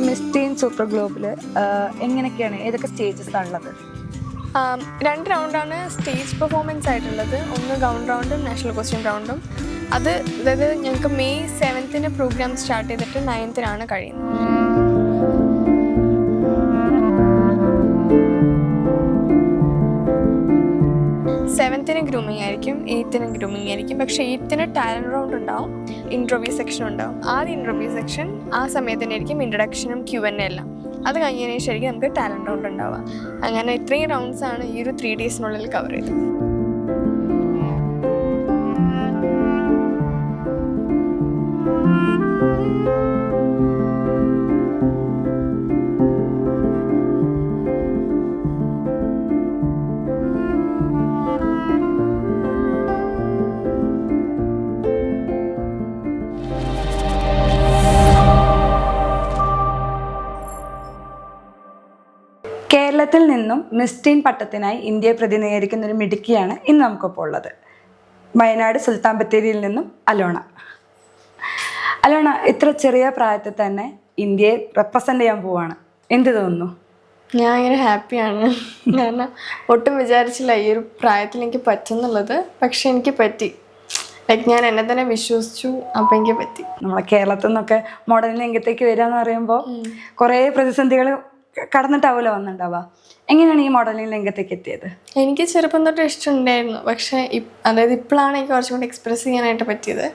Miss teen super ഗ്ലോബിൽ എങ്ങനെയൊക്കെയാണ്, ഏതൊക്കെ stages ആണുള്ളത്? 2 റൗണ്ടാണ് സ്റ്റേജ് പെർഫോമൻസ് ആയിട്ടുള്ളത്. ഒന്ന് ഗൗൺ റൗണ്ടും നാഷണൽ കോസ്റ്റ്യൂം റൗണ്ടും. അതായത് ഞങ്ങൾക്ക് May 7th പ്രോഗ്രാം സ്റ്റാർട്ട് ചെയ്തിട്ട് 9th കഴിയുന്നത്. സെവൻത്തിന് ഗ്രൂമിങ് ആയിരിക്കും, 8th ഗ്രൂമിങ് ആയിരിക്കും. പക്ഷേ 8th ടാലൻറ്റ് റൗണ്ട് ഉണ്ടാവും, ഇൻ്റർവ്യൂ സെക്ഷൻ ഉണ്ടാവും. ആദ്യം ഇൻ്റർവ്യൂ സെക്ഷൻ, ആ സമയത്ത് തന്നെ ആയിരിക്കും ഇൻട്രഡക്ഷനും Q&A എല്ലാം. അത് കഴിഞ്ഞതിന് ശേഷമായിരിക്കും നമുക്ക് ടാലൻറ്റ് റൗണ്ട് ഉണ്ടാവുക. അങ്ങനെ ഇത്രയും റൗണ്ട്സാണ് ഈ ഒരു 3 days കവർ ചെയ്തത്. കേരളത്തിൽ നിന്നും മിസ് ടീൻ പട്ടത്തിനായി ഇന്ത്യയെ പ്രതിനിധീകരിക്കുന്ന ഒരു മിടുക്കിയാണ് ഇന്ന് നമുക്കിപ്പോൾ ഉള്ളത്. വയനാട് സുൽത്താൻ ബത്തേരിയിൽ നിന്നും അലോണ. ഇത്ര ചെറിയ പ്രായത്തിൽ തന്നെ ഇന്ത്യയെ റെപ്രസെൻ്റ് ചെയ്യാൻ പോവാണ്, എന്ത് തോന്നുന്നു? ഞാൻ ഭയങ്കര ഹാപ്പിയാണ്. കാരണം ഒട്ടും വിചാരിച്ചില്ല ഈ ഒരു പ്രായത്തിൽ എനിക്ക് പറ്റുന്നുള്ളത്. പക്ഷെ എനിക്ക് പറ്റി. ഞാൻ എന്നെ തന്നെ വിശ്വസിച്ചു, അപ്പം എനിക്ക് പറ്റി. നമ്മളെ കേരളത്തിൽ നിന്നൊക്കെ മോഡലിംഗ് രംഗത്തേക്ക് വരിക എന്ന് പറയുമ്പോൾ കുറേ പ്രതിസന്ധികൾ കടന്നിട്ടാവുമല്ലോ വന്നിട്ടുണ്ടാവുക. എങ്ങനെയാണ് ഈ മോഡലിംഗ് രംഗത്തേക്ക് എത്തിയത്? എനിക്ക് ചെറുപ്പം തൊട്ട് ഇഷ്ടമുണ്ടായിരുന്നു. പക്ഷേ അതായത് ഇപ്പോഴാണ് എനിക്ക് കുറച്ചും കൂടി എക്സ്പ്രസ് ചെയ്യാനായിട്ട് പറ്റിയത്.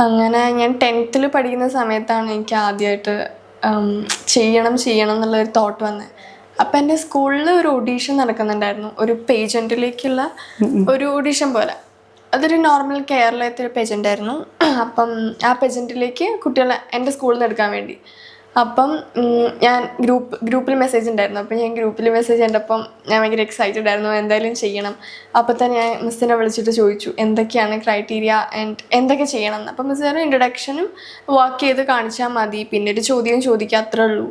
അങ്ങനെ ഞാൻ 10th പഠിക്കുന്ന സമയത്താണ് എനിക്ക് ആദ്യമായിട്ട് ചെയ്യണം എന്നുള്ളൊരു തോട്ട് വന്നത്. അപ്പം എൻ്റെ സ്കൂളിൽ ഒരു ഓഡീഷൻ നടക്കുന്നുണ്ടായിരുന്നു, ഒരു പേജൻറ്റിലേക്കുള്ള ഒരു ഓഡീഷൻ പോലെ. അതൊരു നോർമൽ കേരളത്തിലെ പേജൻ്റായിരുന്നു. അപ്പം ആ പേജൻറ്റിലേക്ക് കുട്ടികളെ എൻ്റെ സ്കൂളിൽ നിന്ന് എടുക്കാൻ വേണ്ടി. അപ്പം ഞാൻ ഗ്രൂപ്പിൽ മെസ്സേജ് ഉണ്ടായിരുന്നു. അപ്പം ഞാൻ ഗ്രൂപ്പിൽ മെസ്സേജ് കണ്ടപ്പം ഞാൻ ഭയങ്കര എക്സൈറ്റഡ് ആയിരുന്നു, എന്തായാലും ചെയ്യണം. അപ്പം തന്നെ ഞാൻ മിസ്സിനെ വിളിച്ചിട്ട് ചോദിച്ചു എന്തൊക്കെയാണ് ക്രൈറ്റീരിയ ആൻഡ് എന്തൊക്കെ ചെയ്യണം എന്ന്. അപ്പം മിസ് പറഞ്ഞു ഇൻട്രഡക്ഷനും വർക്ക് ചെയ്ത് കാണിച്ചാൽ മതി, പിന്നെ ഒരു ചോദ്യം ചോദിക്കുക, അത്രേ ഉള്ളൂ.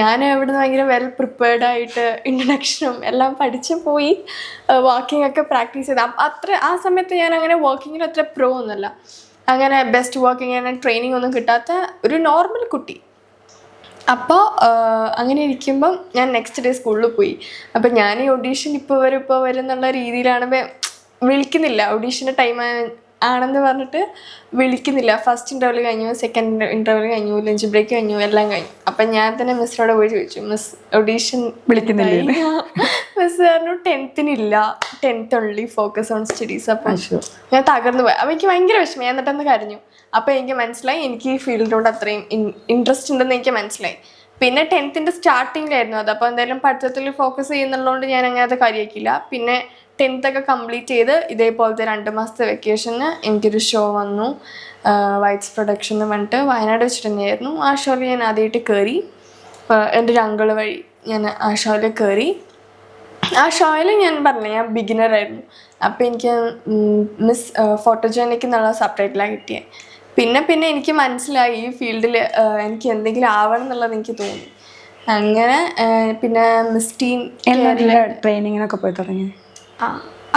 ഞാൻ ഇവിടുന്ന് ഭയങ്കര വെൽ പ്രിപ്പയർഡായിട്ട് ഇൻട്രഡക്ഷനും എല്ലാം പഠിച്ച് പോയി, വാക്കിംഗ് ഒക്കെ പ്രാക്ടീസ് ചെയ്ത്. ആ സമയത്ത് ഞാൻ അങ്ങനെ വാക്കിങ്ങിൽ അത്ര പ്രോ ഒന്നുമല്ല, അങ്ങനെ ബെസ്റ്റ് വാക്കിങ് അങ്ങനെ ട്രെയിനിങ് ഒന്നും കിട്ടാത്ത ഒരു നോർമൽ കുട്ടി. അപ്പോൾ അങ്ങനെ ഇരിക്കുമ്പം ഞാൻ നെക്സ്റ്റ് ഡേ സ്കൂളിൽ പോയി. അപ്പം ഞാൻ ഈ ഓഡീഷൻ ഇപ്പോൾ വരും എന്നുള്ള രീതിയിലാണ് വിളിക്കുന്നില്ല. ഓഡീഷൻ്റെ ടൈം ആണെന്ന് പറഞ്ഞിട്ട് വിളിക്കുന്നില്ല. ഫസ്റ്റ് ഇൻ്റർവ്യൂ കഴിഞ്ഞു, സെക്കൻഡ് ഇൻ്റർവ്യൂ കഴിഞ്ഞു, ലഞ്ച് ബ്രേക്ക് കഴിഞ്ഞു, എല്ലാം കഴിഞ്ഞു. അപ്പം ഞാൻ തന്നെ മിസ്സിനോട് പോയി ചോദിച്ചു, മിസ് ഓഡീഷൻ വിളിക്കുന്നില്ല? മിസ് പറഞ്ഞു 10th ഇല്ല, 10th only, focus on studies. അപ്പം ഞാൻ തകർന്നു പോയി. അപ്പം എനിക്ക് ഭയങ്കര വിഷമം, ഞാൻ എന്നിട്ടൊന്ന് കരഞ്ഞു. അപ്പോൾ എനിക്ക് മനസ്സിലായി എനിക്ക് ഈ ഫീൽഡിലോട്ട് അത്രയും ഇൻട്രസ്റ്റ് ഉണ്ടെന്ന് എനിക്ക് മനസ്സിലായി. പിന്നെ 10th സ്റ്റാർട്ടിങ്ങിലായിരുന്നു അത്. അപ്പോൾ എന്തായാലും പഠിത്തത്തിൽ ഫോക്കസ് ചെയ്യുന്നുള്ളതുകൊണ്ട് ഞാൻ അങ്ങനെ അത് കാര്യമാക്കിയില്ല. പിന്നെ 10th ഒക്കെ കംപ്ലീറ്റ് ചെയ്ത് ഇതേപോലത്തെ 2 മാസത്തെ വെക്കേഷന് എനിക്കൊരു ഷോ വന്നു, വൈറ്റ്സ് പ്രൊഡക്ഷൻ എന്ന് പറഞ്ഞിട്ട് വയനാട് വെച്ചിട്ട് തന്നെയായിരുന്നു. ആ ഷോയിൽ ഞാൻ ആദ്യമായിട്ട് കയറി. എൻ്റെ ഒരു അങ്കിള് വഴി ഞാൻ ആ ഷോയിൽ കയറി. ആ ഷോയിൽ ഞാൻ പറഞ്ഞില്ല, ഞാൻ ബിഗിനറായിരുന്നു. അപ്പോൾ എനിക്ക് മിസ് ഫോട്ടോജനിക് എന്നുള്ള സബ്ടൈറ്റിലാണ് കിട്ടിയത്. പിന്നെ എനിക്ക് മനസ്സിലായി ഈ ഫീൽഡിൽ എനിക്ക് എന്തെങ്കിലും ആവണം എന്നുള്ളത് എനിക്ക് തോന്നി. അങ്ങനെ പിന്നെ മിസ് ടീൻ ട്രെയിനിങ്ങിനൊക്കെ പോയി തുടങ്ങി.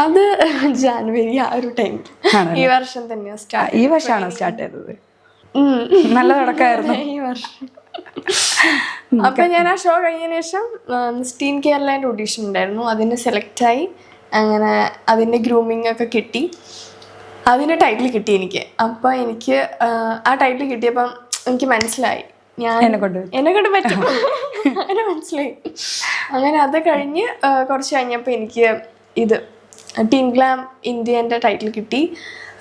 അത് ജാനുവരി ആ ഒരു ടൈം, ഈ വർഷം തന്നെയാണ് സ്റ്റാർട്ട്. ഈ വർഷമാണോ സ്റ്റാർട്ട് ചെയ്തത്? നല്ല തുടക്കമായിരുന്നു ഈ വർഷം. അപ്പം ഞാൻ ആ ഷോ കഴിഞ്ഞതിന് ശേഷം മിസ് ടീൻ കേരളൻ്റെ ഓഡീഷൻ ഉണ്ടായിരുന്നു, അതിന് സെലക്റ്റായി. അങ്ങനെ അതിൻ്റെ ഗ്രൂമിങ് ഒക്കെ കിട്ടി, അതിൻ്റെ ടൈറ്റിൽ കിട്ടി എനിക്ക്. അപ്പം എനിക്ക് ആ ടൈറ്റിൽ കിട്ടിയപ്പം എനിക്ക് മനസ്സിലായി എന്നെ കൊണ്ട് പറ്റും, അങ്ങനെ മനസ്സിലായി. അങ്ങനെ അത് കഴിഞ്ഞ് കുറച്ച് കഴിഞ്ഞപ്പോൾ എനിക്ക് ഇത് ടീൻ ഗ്ലാം ഇന്ത്യൻ്റെ ടൈറ്റിൽ കിട്ടി.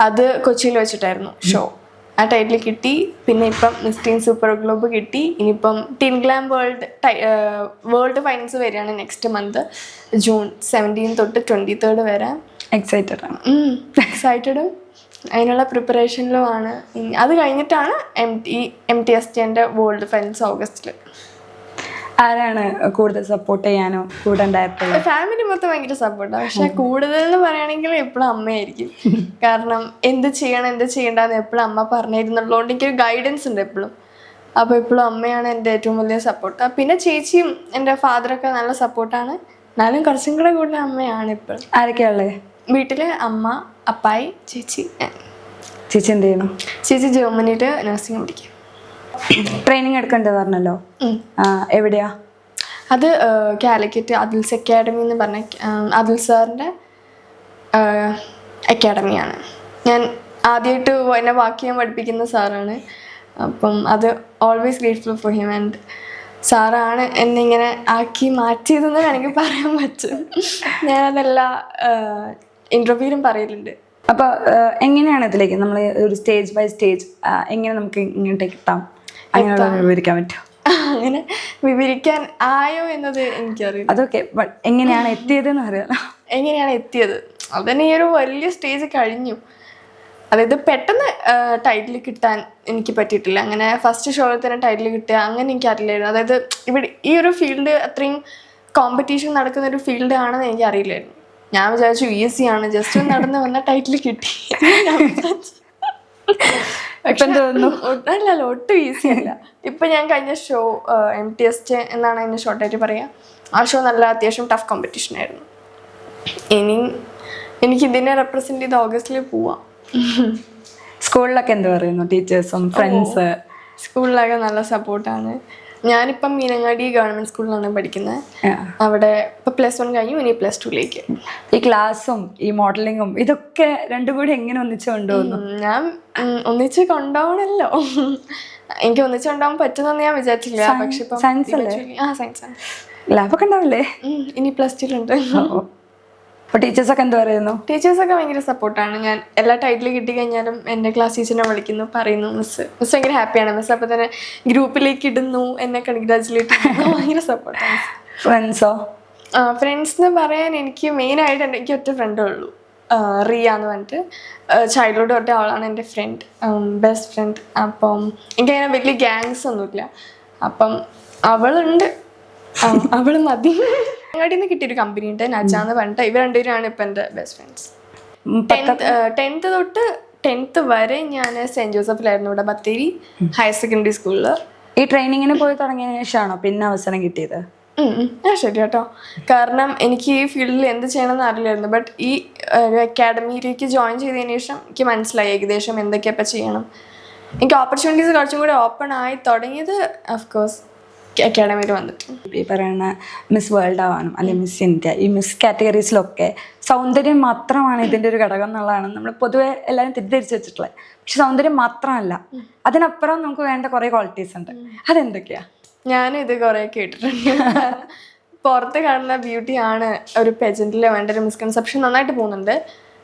അത് കൊച്ചിയിൽ വെച്ചിട്ടായിരുന്നു ഷോ. ആ ടൈറ്റിൽ കിട്ടി. പിന്നെ ഇപ്പം മിസ് ടീൻ സൂപ്പർ ഗ്ലോബ് കിട്ടി. ഇനിയിപ്പം ടീൻ ഗ്ലാം വേൾഡ് ഫൈനൽസ് വരികയാണ് നെക്സ്റ്റ് മന്ത്, June 17 തൊട്ട് 23 വരെ. എക്സൈറ്റഡും അതിനുള്ള പ്രിപ്പറേഷനിലുമാണ്. അത് കഴിഞ്ഞിട്ടാണ് MTSTൻ്റെ വേൾഡ് ഫൈനൽസ് ഓഗസ്റ്റിൽ. ആരാണ് കൂടുതൽ സപ്പോർട്ട് ചെയ്യാനോ കൂടെ ഉണ്ടായിട്ടുള്ളത്? ഫാമിലി മൊത്തം ഭയങ്കര സപ്പോർട്ടാണ്. പക്ഷെ കൂടുതൽ എന്ന് പറയുകയാണെങ്കിൽ എപ്പോഴും അമ്മയായിരിക്കും. കാരണം എന്ത് ചെയ്യണ്ടെന്ന് എപ്പോഴും അമ്മ പറഞ്ഞിരുന്നുള്ളതുകൊണ്ട് എനിക്കൊരു ഗൈഡൻസ് ഉണ്ട് എപ്പോഴും. അപ്പോൾ എപ്പോഴും അമ്മയാണ് എൻ്റെ ഏറ്റവും വലിയ സപ്പോർട്ട്. പിന്നെ ചേച്ചിയും എൻ്റെ ഫാദറൊക്കെ നല്ല സപ്പോർട്ടാണ്. എന്നാലും കുറച്ചും കൂടെ കൂടുതൽ അമ്മയാണ് ഇപ്പോൾ. ആരൊക്കെയുള്ളത് വീട്ടിൽ? അമ്മ, അപ്പായി, ചേച്ചി. ചേച്ചി എന്ത് ചെയ്യണം? ചേച്ചി ജർമ്മനിയിൽ നഴ്സിംഗ് പഠിക്കും. ട്രെയിനിങ് എടുക്കേണ്ടത് പറഞ്ഞല്ലോ, എവിടെയാ? അത് കാലിക്കറ്റ് അതിൽസ് അക്കാഡമി എന്ന് പറഞ്ഞ അതിൽ സാറിൻ്റെ അക്കാഡമിയാണ്. ഞാൻ ആദ്യമായിട്ട് എന്നെ വാക്ക് ചെയ്യാൻ പഠിപ്പിക്കുന്ന സാറാണ്. അപ്പം അത് always grateful for him. And സാറാണ് എന്നെ ഇങ്ങനെ ആക്കി മാറ്റിയതെന്ന് വേണമെങ്കിൽ പറയാൻ പറ്റും. ഞാനതെല്ലാ ഇൻ്റർവ്യൂവിലും പറയലുണ്ട്. അപ്പോൾ എങ്ങനെയാണ് ഇതിലേക്ക് നമ്മൾ ഒരു സ്റ്റേജ് ബൈ സ്റ്റേജ് എങ്ങനെ നമുക്ക് ഇങ്ങോട്ടേക്ക് എത്താം, അങ്ങനെയുള്ള വിവരിക്കാൻ പറ്റുമോ? അങ്ങനെ വിവരിക്കാൻ ആയോ എന്നത് എനിക്കറിയില്ല. അതൊക്കെ എങ്ങനെയാണ് എത്തിയതെന്ന് അറിയാലോ. എങ്ങനെയാണ് എത്തിയത് അതന്നെ ഈ ഒരു വലിയ സ്റ്റേജ് കഴിഞ്ഞു. അതായത് പെട്ടെന്ന് ടൈറ്റിൽ കിട്ടാൻ എനിക്ക് പറ്റിയിട്ടില്ല. അങ്ങനെ ഫസ്റ്റ് ഷോയിൽ തന്നെ ടൈറ്റിൽ കിട്ടുക അങ്ങനെ എനിക്കറിയില്ലായിരുന്നു. അതായത് ഇവിടെ ഈ ഒരു ഫീൽഡ് അത്രയും കോമ്പറ്റീഷൻ നടക്കുന്ന ഒരു ഫീൽഡ് ആണെന്ന് എനിക്ക് അറിയില്ലായിരുന്നു. ഞാൻ വിചാരിച്ചു ഈസി ആണ്, ജസ്റ്റ് നടന്ന് വന്ന ടൈറ്റിൽ കിട്ടി. അല്ലല്ലോ, ഒട്ടും ഈസി അല്ല. ഇപ്പം ഞാൻ കഴിഞ്ഞ ഷോ MTS എന്നാണ് അതിൻ്റെ ഷോർട്ടായിട്ട് പറയുക. ആ ഷോ നല്ല അത്യാവശ്യം ടഫ് കോമ്പറ്റീഷൻ ആയിരുന്നു. എനിക്ക് ഇതിനെ റെപ്രസെൻറ്റ് ചെയ്ത് ഓഗസ്റ്റിൽ പോവാം. സ്കൂളിലൊക്കെ എന്ത് പറയുന്നു ടീച്ചേഴ്സും ഫ്രണ്ട്സ്? സ്കൂളിലൊക്കെ നല്ല സപ്പോർട്ടാണ്. ഞാനിപ്പം മീനങ്ങാടി ഗവൺമെൻറ് സ്കൂളിലാണ് പഠിക്കുന്നത്. അവിടെ ഇപ്പം +1 കഴിഞ്ഞു, ഇനി +2ലേക്ക്. ഈ ക്ലാസ്സും ഈ മോഡലിങ്ങും ഇതൊക്കെ രണ്ടും കൂടി എങ്ങനെ ഒന്നിച്ച് കൊണ്ടുപോകുന്നു? ഞാൻ ഒന്നിച്ച് കൊണ്ടുപോകണല്ലോ. എനിക്ക് ഒന്നിച്ച് കൊണ്ടുപോകാൻ പറ്റുമെന്ന് ഞാൻ വിചാരിച്ചില്ല. പക്ഷെ സയൻസ് അല്ലേ? സയൻസ് ആണ്. ലാബൊക്കെ ഉണ്ടാവില്ലേ? ഇനി +2ലുണ്ട്. അപ്പോൾ ടീച്ചേഴ്സൊക്കെ എന്ത് പറയുന്നു? ടീച്ചേഴ്സൊക്കെ ഭയങ്കര സപ്പോർട്ടാണ്. ഞാൻ എല്ലാ ടൈറ്റിൽ കിട്ടിക്കഴിഞ്ഞാലും എൻ്റെ ക്ലാസ് ടീച്ചറിനെ വിളിക്കുന്നു, പറയുന്നു. മിസ് ഭയങ്കര ഹാപ്പിയാണ്. മിസ് അപ്പോൾ തന്നെ ഗ്രൂപ്പിലേക്ക് ഇടുന്നു, എന്നെ കൺഗ്രാജുലേറ്റ് ചെയ്യുന്നു. ഭയങ്കര സപ്പോർട്ടാണ്. ഫ്രണ്ട്സോ? ഫ്രണ്ട്സ് എന്ന് പറയാൻ എനിക്ക് മെയിനായിട്ട് എനിക്ക് ഒറ്റ ഫ്രണ്ടേ ഉള്ളൂ, റിയ എന്ന് പറഞ്ഞിട്ട്. ചൈൽഡ്ഹുഡ് തൊട്ടേ അവളാണ് എൻ്റെ ഫ്രണ്ട്, ബെസ്റ്റ് ഫ്രണ്ട്. അപ്പം എനിക്കങ്ങനെ വലിയ ഗ്യാങ്സ് ഒന്നുമില്ല. അപ്പം അവളുണ്ട്, അവൾ മതി. അങ്ങോട്ട് നിന്ന് കിട്ടിയൊരു കമ്പനി ഉണ്ട്, നജാന്ന് പറഞ്ഞിട്ട്. ഇവർ രണ്ടുപേരാണ് ഇപ്പം എൻ്റെ ബെസ്റ്റ് ഫ്രണ്ട്സ്. 10th തൊട്ട് 10th വരെ ഞാൻ സെൻറ്റ് ജോസഫിലായിരുന്നു, ഇവിടെ ബത്തേരി ഹയർ സെക്കൻഡറി സ്കൂളിൽ. ഈ ട്രെയിനിങ്ങിന് പോയി തുടങ്ങിയതിന് ശേഷമാണോ പിന്നെ അവസരം കിട്ടിയത്? ശരി കേട്ടോ. കാരണം എനിക്ക് ഈ ഫീൽഡിൽ എന്ത് ചെയ്യണമെന്ന് അറിയില്ലായിരുന്നു. ബട്ട് ഈ ഒരു അക്കാഡമിയിലേക്ക് ജോയിൻ ചെയ്തതിന് ശേഷം എനിക്ക് മനസ്സിലായി ഏകദേശം എന്തൊക്കെയാണ് ഇപ്പം ചെയ്യണം. എനിക്ക് ഓപ്പർച്യൂണിറ്റീസ് കുറച്ചും കൂടി ഓപ്പൺ ആയി തുടങ്ങിയത് ഓഫ്കോഴ്സ് അക്കാഡമിയിൽ വന്നിട്ട്. ഈ പറയുന്ന മിസ് വേൾഡ് ആവാനും അല്ലെങ്കിൽ മിസ് ഇന്ത്യ, ഈ മിസ് കാറ്റഗറീസിലൊക്കെ സൗന്ദര്യം മാത്രമാണ് ഇതിൻ്റെ ഒരു ഘടകം എന്നുള്ളതാണ് നമ്മൾ പൊതുവെ എല്ലാവരും തെറ്റിദ്ധരിച്ച് വെച്ചിട്ടുള്ളത്. പക്ഷെ സൗന്ദര്യം മാത്രമല്ല, അതിനപ്പുറം നമുക്ക് വേണ്ട കുറേ ക്വാളിറ്റീസ് ഉണ്ട്. അതെന്തൊക്കെയാ? ഞാനിത് കുറേ കേട്ടിട്ടുണ്ട്. പുറത്ത് കാണുന്ന ബ്യൂട്ടിയാണ് ഒരു പെജൻറ്റിൽ വേണ്ട ഒരു മിസ്കൺസെപ്ഷൻ നന്നായിട്ട് പോകുന്നുണ്ട്.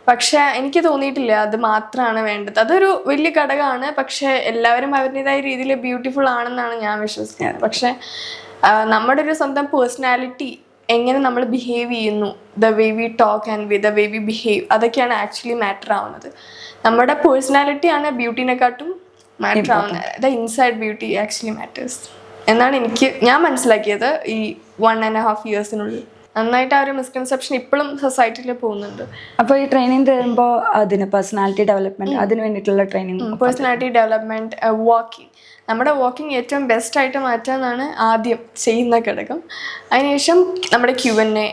പക്ഷെ എനിക്ക് തോന്നിയിട്ടില്ല അത് മാത്രമാണ് വേണ്ടത്. അതൊരു വലിയ ഘടകമാണ്. പക്ഷെ എല്ലാവരും അവരുടേതായ രീതിയിൽ ബ്യൂട്ടിഫുൾ ആണെന്നാണ് ഞാൻ വിശ്വസിക്കുന്നത്. പക്ഷെ നമ്മുടെ ഒരു സ്വന്തം പേഴ്സണാലിറ്റി, എങ്ങനെ നമ്മൾ ബിഹേവ് ചെയ്യുന്നു, the way we talk and the way we behave, അതൊക്കെയാണ് ആക്ച്വലി മാറ്റർ ആവുന്നത്. നമ്മുടെ പേഴ്സണാലിറ്റിയാണ് ബ്യൂട്ടീനെക്കാട്ടും മാറ്റർ ആവുന്നത്. The inside beauty actually matters എന്നാണ് ഞാൻ മനസ്സിലാക്കിയത് ഈ 1.5 ഇയേഴ്സിനുള്ളിൽ. നന്നായിട്ട് ആ ഒരു മിസ്കൺസെപ്ഷൻ ഇപ്പോഴും സൊസൈറ്റിയിൽ പോകുന്നുണ്ട്. അപ്പോൾ ഈ ട്രെയിനിങ് തരുമ്പോൾ അതിന് പേഴ്സണാലിറ്റി ഡെവലപ്മെന്റ്, അതിന് വേണ്ടിയിട്ടുള്ള ട്രെയിനിങ്, പേഴ്സണാലിറ്റി ഡെവലപ്മെന്റ്, വാക്കിംഗ്. നമ്മുടെ വാക്കിംഗ് ഏറ്റവും ബെസ്റ്റായിട്ട് മാറ്റാമെന്നാണ് ആദ്യം ചെയ്യുന്ന ഘടകം. അതിനുശേഷം നമ്മുടെ Q&A,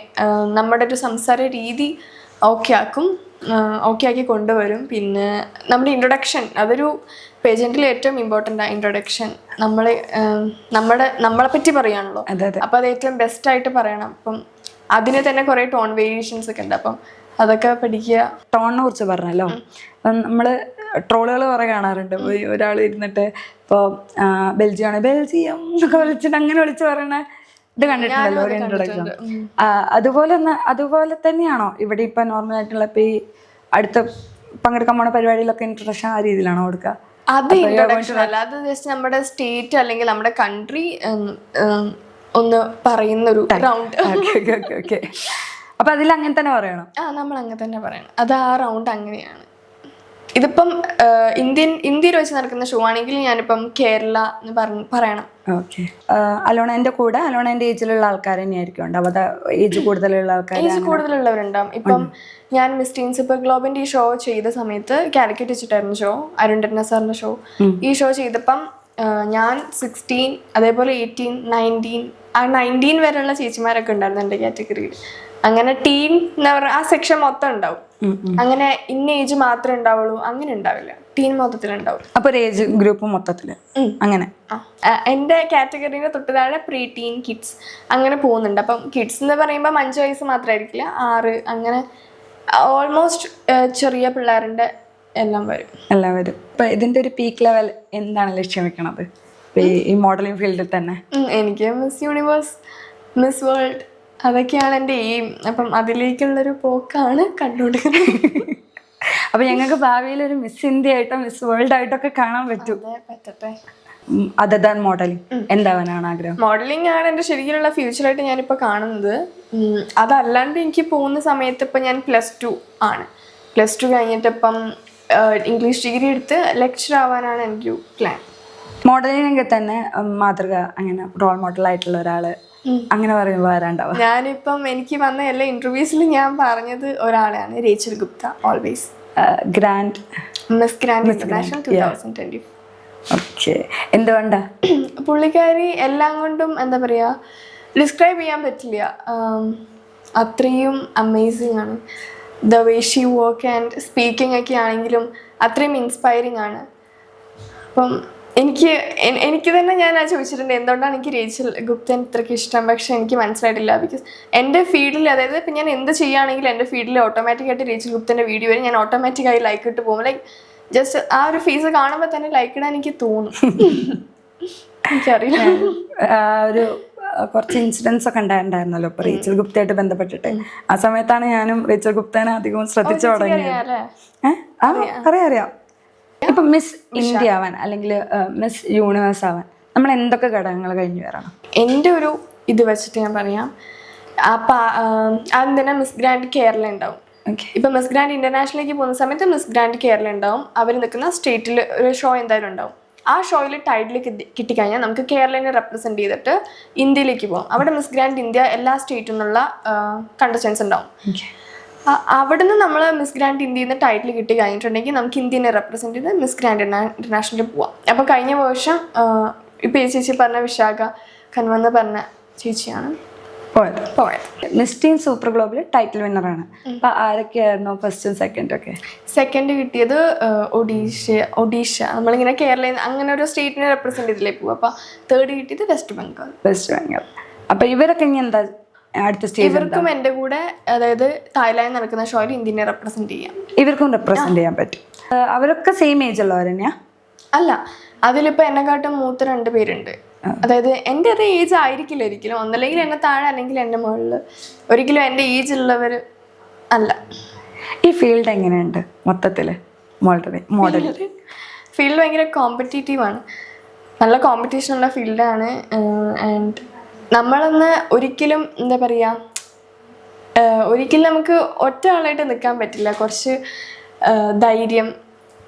നമ്മുടെ ഒരു സംസാര രീതി ഓക്കെ ആക്കി കൊണ്ടുവരും. പിന്നെ നമ്മുടെ ഇൻട്രൊഡക്ഷൻ, അതൊരു പേജൻറ്റിൽ ഏറ്റവും ഇമ്പോർട്ടൻ്റ് ഇൻട്രൊഡക്ഷൻ. നമ്മളെ പറ്റി പറയുകയാണല്ലോ, അപ്പോൾ അത് ഏറ്റവും ബെസ്റ്റായിട്ട് പറയണം. അപ്പം അതിന് തന്നെ കുറേ ടോൺ വേരിയേഷൻസ് ഒക്കെ ഉണ്ട്. അപ്പം അതൊക്കെ പഠിക്കുക. ടോണിനെ കുറിച്ച് പറഞ്ഞല്ലോ, അപ്പം നമ്മൾ ട്രോളുകൾ കുറേ കാണാറുണ്ട്. ഒരാൾ ഇരുന്നിട്ട് ഇപ്പോൾ ബെൽജിയം എന്നൊക്കെ വിളിച്ചിട്ട് അങ്ങനെ വിളിച്ച് പറയണ ഇത് കണ്ടിട്ടുണ്ടല്ലോ, ഒരു ഇൻട്രൊഡക്ഷൻ. അതുപോലെ തന്നെയാണോ ഇവിടെ ഇപ്പം നോർമലായിട്ടുള്ള ഇപ്പോൾ ഈ അടുത്ത പങ്കെടുക്കാൻ പോണ പരിപാടിയിലൊക്കെ ഇൻട്രൊഡക്ഷൻ ആ രീതിയിലാണോ കൊടുക്കുക? അത് ഇൻട്രൊഡക്ഷൻ അല്ല, അത് ജസ്റ്റ് നമ്മുടെ സ്റ്റേറ്റ് അല്ലെങ്കിൽ നമ്മുടെ കൺട്രി ഒന്ന് പറയുന്നൊരു റൗണ്ട്. ഓക്കെ. അപ്പൊ അതിൽ അങ്ങനെ തന്നെ പറയണം? നമ്മൾ അങ്ങനെ തന്നെ പറയണം. അത് ആ റൗണ്ട് അങ്ങനെയാണ്. ഇതിപ്പം ഇന്ത്യയിൽ വെച്ച് നടക്കുന്ന ഷോ ആണെങ്കിൽ ഞാനിപ്പം കേരള എന്ന് പറയണം. ഓക്കെ. അലോണേന്റെ കൂടെ അലോണേന്റെ ഏജിലുള്ള ആൾക്കാർ തന്നെയായിരിക്കും ഉണ്ടാവും? അത് ഏജ് കൂടുതലുള്ള ആൾക്കാർ? ഏജ് കൂടുതലുള്ളവരുണ്ടാവും. ഇപ്പം ഞാൻ മിസ് ടീൻ സൂപ്പർ ഗ്ലോബിന്റെ ഈ ഷോ ചെയ്ത സമയത്ത് കാലിക്കറ്റ് വെച്ചിട്ടായിരുന്നു ഷോ, അരുൺ ടെന്ന സാറിന്റെ ഷോ. ഈ ഷോ ചെയ്തപ്പം ഞാൻ 16, അതേപോലെ 18, 19 വരെയുള്ള ചേച്ചിമാരൊക്കെ ഉണ്ടായിരുന്നു എൻ്റെ കാറ്റഗറിയിൽ. അങ്ങനെ ടീൻ എന്ന് പറഞ്ഞാൽ ആ സെക്ഷൻ മൊത്തം ഉണ്ടാവും. അങ്ങനെ ഇന്ന ഏജ് മാത്രമേ ഉണ്ടാവുള്ളൂ, അങ്ങനെ ഉണ്ടാവില്ല. ടീൻ മൊത്തത്തിലുണ്ടാവും. അപ്പൊ ഒരു ഏജ് ഗ്രൂപ്പ് മൊത്തത്തില് അങ്ങനെ. എൻ്റെ കാറ്റഗറീൻ്റെ തൊട്ട് താഴെ പ്രീ ടീൻ കിഡ്സ് അങ്ങനെ പോകുന്നുണ്ട്. അപ്പം കിഡ്സ് എന്ന് പറയുമ്പോൾ 5 വയസ്സ് മാത്രമായിരിക്കില്ല, 6 അങ്ങനെ ഓൾമോസ്റ്റ് ചെറിയ പിള്ളേരുടെ എല്ലാം വരും. ഇപ്പൊ ഇതിന്റെ ഒരു പീക്ക് ലെവൽ എന്താണ് ലക്ഷ്യം വെക്കണത് ഈ മോഡലിംഗ് ഫീൽഡിൽ തന്നെ? എനിക്ക് മിസ് യൂണിവേഴ്സ്, മിസ് വേൾഡ് അതൊക്കെയാണ് എൻ്റെ എയിം. അപ്പം അതിലേക്കുള്ളൊരു പോക്കാണ് കണ്ടുകൊണ്ടിരിക്കുന്നത്. അപ്പൊ ഞങ്ങൾക്ക് ഭാവിയിൽ ഒരു മിസ് ഇന്ത്യ ആയിട്ടോ മിസ് വേൾഡ് ആയിട്ടോ ഒക്കെ കാണാൻ പറ്റും. പറ്റട്ടെ. അതർ ദാൻ മോഡലിംഗ് എന്താവാനാണ് ആഗ്രഹം? മോഡലിംഗ് ആണ് എൻ്റെ ശരിക്കുള്ള ഫ്യൂച്ചറായിട്ട് ഞാനിപ്പോൾ കാണുന്നത്. അതല്ലാണ്ട് എനിക്ക് പോകുന്ന സമയത്ത് ഇപ്പം ഞാൻ +2 ആണ്. +2 കഴിഞ്ഞിട്ട് ഇപ്പം ഇംഗ്ലീഷ് ഡിഗ്രി എടുത്ത് ലെക്ചർ ആവാനാണ് എൻ്റെ ഒരു പ്ലാൻ. മോഡലിംഗ് തന്നെ മാതൃക, അങ്ങനെ റോൾ മോഡൽ ആയിട്ടുള്ള ഒരാള് അങ്ങനെ പറയുമ്പോൾ ആരാണ്ടാവുക? ഞാനിപ്പം എനിക്ക് വന്ന എല്ലാ ഇന്റർവ്യൂസിലും ഞാൻ പറഞ്ഞത് ഒരാളെയാണ്, Rachel Gupta. Always grand miss grand international 2020. Okay. എന്തുകൊണ്ടാ? പുള്ളിക്കാരി എല്ലാം കൊണ്ടും എന്താ പറയുക, ഡിസ്ക്രൈബ് ചെയ്യാൻ പറ്റില്ല, അത്രയും അമേസിങ് ആണ്. The way she work and speaking ഒക്കെ ആണെങ്കിലും അത്രയും ഇൻസ്പയറിങ് ആണ്. അപ്പം എനിക്ക് തന്നെ ഞാൻ ചോദിച്ചിട്ടുണ്ട് എന്തുകൊണ്ടാണ് എനിക്ക് രേച്ചൽ ഗുപ്തൻ ഇത്രയ്ക്ക് ഇഷ്ടം. പക്ഷെ എനിക്ക് മനസ്സിലായിട്ടില്ല. ബിക്കോസ് എൻ്റെ ഫീൽഡിൽ, അതായത് ഇപ്പം ഞാൻ എന്ത് ചെയ്യുകയാണെങ്കിലും എൻ്റെ ഫീൽഡിൽ ഓട്ടോമാറ്റിക്കായിട്ട് രേച്ചൽ ഗുപ്തൻ്റെ വീഡിയോ വരും. ഞാൻ ഓട്ടോമാറ്റിക്കായി ലൈക്ക് ഇട്ട് പോകും. ലൈക്ക് ജസ്റ്റ് ആ ഒരു ഫേസ് കാണുമ്പോൾ തന്നെ ലൈക്ക് ഇടാൻ എനിക്ക് തോന്നും. എനിക്കറിയില്ല. ഒരു കുറച്ച് ഇൻസിഡൻസ് ഒക്കെ ഉണ്ടായിരുന്നല്ലോ ഇപ്പൊ റേച്ചൽ ഗുപ്തയായിട്ട് ബന്ധപ്പെട്ടിട്ട്. ആ സമയത്താണ് ഞാനും റേച്ചൽ ഗുപ്തനെ അധികവും ശ്രദ്ധിച്ചു തുടങ്ങിയത്. അറിയാം. ഇപ്പൊ മിസ് ഇന്ത്യ ആവാൻ അല്ലെങ്കിൽ മിസ് യൂണിവേഴ്സ് ആവാൻ നമ്മൾ എന്തൊക്കെ ഘടകങ്ങൾ കഴിഞ്ഞു വരണം? എൻ്റെ ഒരു ഇത് വെച്ചിട്ട് ഞാൻ പറയാം. ആദ്യം തന്നെ മിസ് ഗ്രാൻഡ് കേരള ഉണ്ടാവും. ഇപ്പം മിസ് ഗ്രാൻഡ് ഇന്റർനാഷണലിലേക്ക് പോകുന്ന സമയത്ത് മിസ് ഗ്രാൻഡ് കേരള ഉണ്ടാവും. അവർ നിൽക്കുന്ന സ്റ്റേറ്റിൽ ഒരു ഷോ എന്തായാലും ഉണ്ടാവും. ആ ഷോയിൽ ടൈറ്റിൽ കിട്ടിക്കഴിഞ്ഞാൽ നമുക്ക് കേരളനെ റെപ്രസെൻറ്റ് ചെയ്തിട്ട് ഇന്ത്യയിലേക്ക് പോകാം. അവിടെ മിസ് ഗ്രാൻഡ് ഇന്ത്യ എല്ലാ സ്റ്റേറ്റിൽ നിന്നുള്ള കണ്ടസ്റ്റൻസ് ഉണ്ടാവും. അവിടുന്ന് നമ്മൾ മിസ് ഗ്രാൻഡ് ഇന്ത്യയിൽ നിന്ന് ടൈറ്റിൽ കിട്ടി കഴിഞ്ഞിട്ടുണ്ടെങ്കിൽ നമുക്ക് ഇന്ത്യനെ റെപ്രസെൻറ്റ് ചെയ്ത് മിസ് ഗ്രാൻഡ് ഇന്റർനാഷണലിൽ പോവാം. അപ്പോൾ കഴിഞ്ഞ വർഷം ഇപ്പോൾ ഈ ചേച്ചി പറഞ്ഞ വിശാഖ കൻവന്ന് പറഞ്ഞ ചേച്ചിയാണ് പോയത്. മിസ് ടീൻ സൂപ്പർ ഗ്ലോബിൽ ടൈറ്റിൽ വിന്നറാണ്. അപ്പൊ ആരൊക്കെയായിരുന്നു ഫസ്റ്റും സെക്കൻഡും ഒക്കെ? സെക്കൻഡ് കിട്ടിയത് ഒഡീഷ. നമ്മളിങ്ങനെ കേരളയിൽ അങ്ങനെ ഒരു സ്റ്റേറ്റിനെ റെപ്രസെൻറ്റ് ചെയ്തില്ലേ പോകും. അപ്പോൾ തേർഡ് കിട്ടിയത് വെസ്റ്റ് ബംഗാൾ. അപ്പൊ ഇവരൊക്കെ ഇനി എന്താ അടുത്ത സ്റ്റേജ്? ഇവർക്കും എൻ്റെ കൂടെ, അതായത് തായ്ലാൻഡ് നടക്കുന്ന ഷോയിൽ ഇന്ത്യനെ റെപ്രസെൻറ്റ് ചെയ്യാം. ഇവർക്കും റെപ്രസെൻറ്റ് ചെയ്യാൻ പറ്റും. അവരൊക്കെ സെയിം ഏജ് ഉള്ളവർ തന്നെയാ? അല്ല, അതിലിപ്പോൾ എന്നെക്കാട്ടും മൂത്ത 2 പേരുണ്ട്. അതായത് എൻ്റെ അതേ ഏജ് ആയിരിക്കില്ല ഒരിക്കലും. ഒന്നല്ലെങ്കിൽ എന്നെ താഴെ അല്ലെങ്കിൽ എൻ്റെ മുകളിൽ. ഒരിക്കലും എൻ്റെ ഏജ് ഉള്ളവർ അല്ല. ഈ ഫീൽഡ് എങ്ങനെയുണ്ട് മൊത്തത്തിൽ? മോഡൽ ഫീൽഡ് ഭയങ്കര കോമ്പറ്റീറ്റീവാണ്. നല്ല കോമ്പറ്റീഷനുള്ള ഫീൽഡാണ്. ആൻഡ് നമ്മളൊന്ന് ഒരിക്കലും എന്താ പറയുക, ഒരിക്കലും നമുക്ക് ഒറ്റ ആളായിട്ട് നിൽക്കാൻ പറ്റില്ല. കുറച്ച് ധൈര്യം